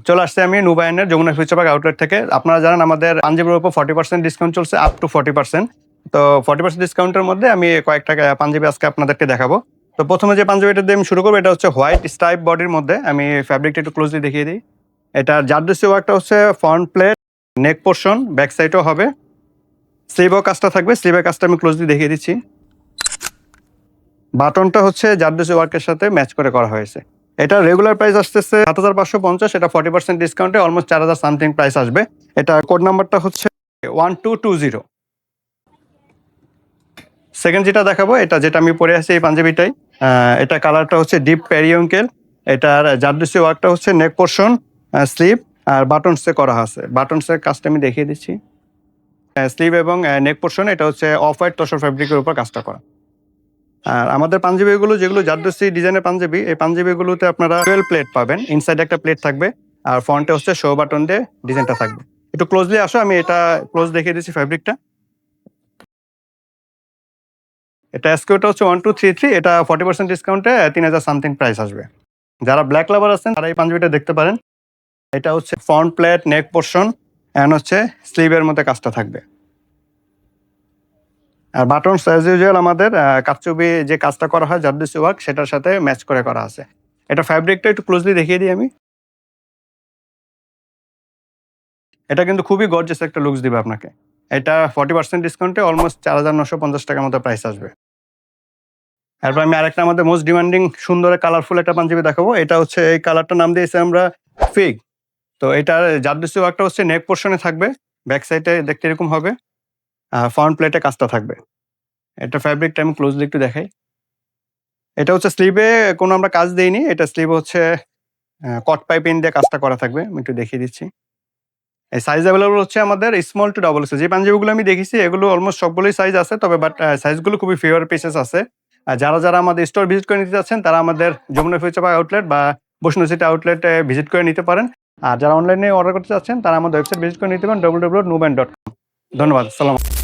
চলে আসছি আমি নুবায়নের যমুনা ফিউচার পার্ক আউটলেট থেকে। আপনারা জানেন আমাদের পাঞ্জাবির উপর 40% ডিসকাউন্ট চলছে, আপ টু 40%। তো 40% ডিসকাউন্টের মধ্যে আমি কয়েকটা পাঞ্জাবি আজকে আপনাদেরকে দেখাবো। তো প্রথমে যে পাঞ্জাবিটা দিয়ে আমি শুরু করবো, এটা হচ্ছে হোয়াইট স্ট্রাইপ বডির মধ্যে। আমি ফ্যাব্রিকটা একটু ক্লোজলি দেখিয়ে দিই। এটা জারদোসি ওয়ার্কটা হচ্ছে front plate, neck portion, back সাইডও হবে, স্লিভও কাজটা থাকবে। স্লিভের কাজটা আমি ক্লোজলি দেখিয়ে দিচ্ছি। বাটনটা হচ্ছে জারদোসি ওয়ার্কের সাথে ম্যাচ করে করা হয়েছে। এটা রেগুলার প্রাইস আসতেছে ৭৫৫০। এটা 40% ডিসকাউন্টে অলমোস্ট ৪০০০ সামথিং প্রাইস আসবে। এটা কোড নাম্বারটা হচ্ছে 1220। সেকেন্ড যেটা দেখাবো, এটা যেটা আমি পরে আছি এই পাঞ্জাবিটাই। এটা কালারটা হচ্ছে ডিপ পেরিয়ঙ্কেল। এটার জারদোসি ওয়ার্কটা হচ্ছে নেক পোর্শন, স্লিভ আর বাটনসে করা আছে। বাটনসের কাজটা আমি দেখিয়ে দিচ্ছি। স্লিভ এবং নেক পোর্শন এটা হচ্ছে অফ হোয়াইট তসর ফ্যাব্রিকের উপর কাজটা করা। আর আমাদের পাঞ্জাবিগুলো যেগুলো জারদোসি ডিজাইনের পাঞ্জাবি, এই পাঞ্জাবিগুলোতে আপনারা 12 প্লেট পাবেন। ইনসাইড একটা প্লেট থাকবে আর ফ্রন্টে হচ্ছে শো বাটন দিয়ে ডিজাইনটা থাকবে। একটু ক্লোজলি আসো, আমি এটা ক্লোজ দেখিয়ে দিচ্ছি ফ্যাব্রিকটা। এটা এসকিউটা হচ্ছে 1233। এটা 40% ডিসকাউন্টে 3000 সামথিং প্রাইস আসবে। যারা ব্ল্যাক লাভার আছেন তারা এই পাঞ্জাবিটা দেখতে পারেন। এটা হচ্ছে front plate, neck portion and হচ্ছে স্লিভের মধ্যে কাজটা থাকবে। আর বাটন অ্যাজ ইউজুয়াল আমাদের কারচুপি যে কাজটা করা হয় জারদোসি ওয়ার্ক, সেটার সাথে ম্যাচ করে করা আছে। এটা ফ্যাব্রিকটা একটু ক্লোজলি দেখিয়ে দিই আমি। এটা কিন্তু খুবই গর্জিয়াস একটা লুকস দিবে আপনাকে। এটা 40% ডিসকাউন্টে অলমোস্ট ৪৯৫০ টাকার মতো প্রাইস আসবে। এরপর আমি আরেকটা আমাদের মোস্ট ডিমান্ডিং সুন্দর কালারফুল একটা পাঞ্জাবি দেখাবো। এটা হচ্ছে এই কালারটার নাম দিয়েছি আমরা ফিগ। তো এটার জারদোসি ওয়ার্কটা হচ্ছে নেক পোর্শনে থাকবে, ব্যাক সাইডে দেখতে এরকম হবে, ফ্রন্ট প্লেটে কাজটা থাকবে। এটা ফ্যাব্রিকটা আমি ক্লোজলি একটু দেখাই। এটা হচ্ছে স্লিভে কোনো আমরা কাজ দেইনি। এটা স্লিভ হচ্ছে কট পাইপিং দিয়ে কাজটা করা থাকবে। আমি একটু দেখিয়ে দিচ্ছি। এই সাইজ अवेलेबल হচ্ছে আমাদের স্মল টু ডাবল এক্সেল। যে পাঞ্জাবিগুলো আমি দেখেছি এগুলো অলমোস্ট সবগুলোই সাইজ আছে, তবে বাট সাইজগুলো খুবই ফিউর পিসেস আছে। আর যারা আমাদের স্টোর ভিজিট করে নিতে যাচ্ছেন তারা আমাদের যমুনা ফিউচার পার্ক আউটলেট বা বৈষ্ণব সিটি আউটলেটে ভিজিট করে নিতে পারেন। আর যারা অনলাইনে অর্ডার করতে চাচ্ছেন তারা আমাদের ওয়েবসাইট ভিজিট করে নিতে পারেন www.nuban.com। ধন্যবাদ। আসসালামু আলাইকুম।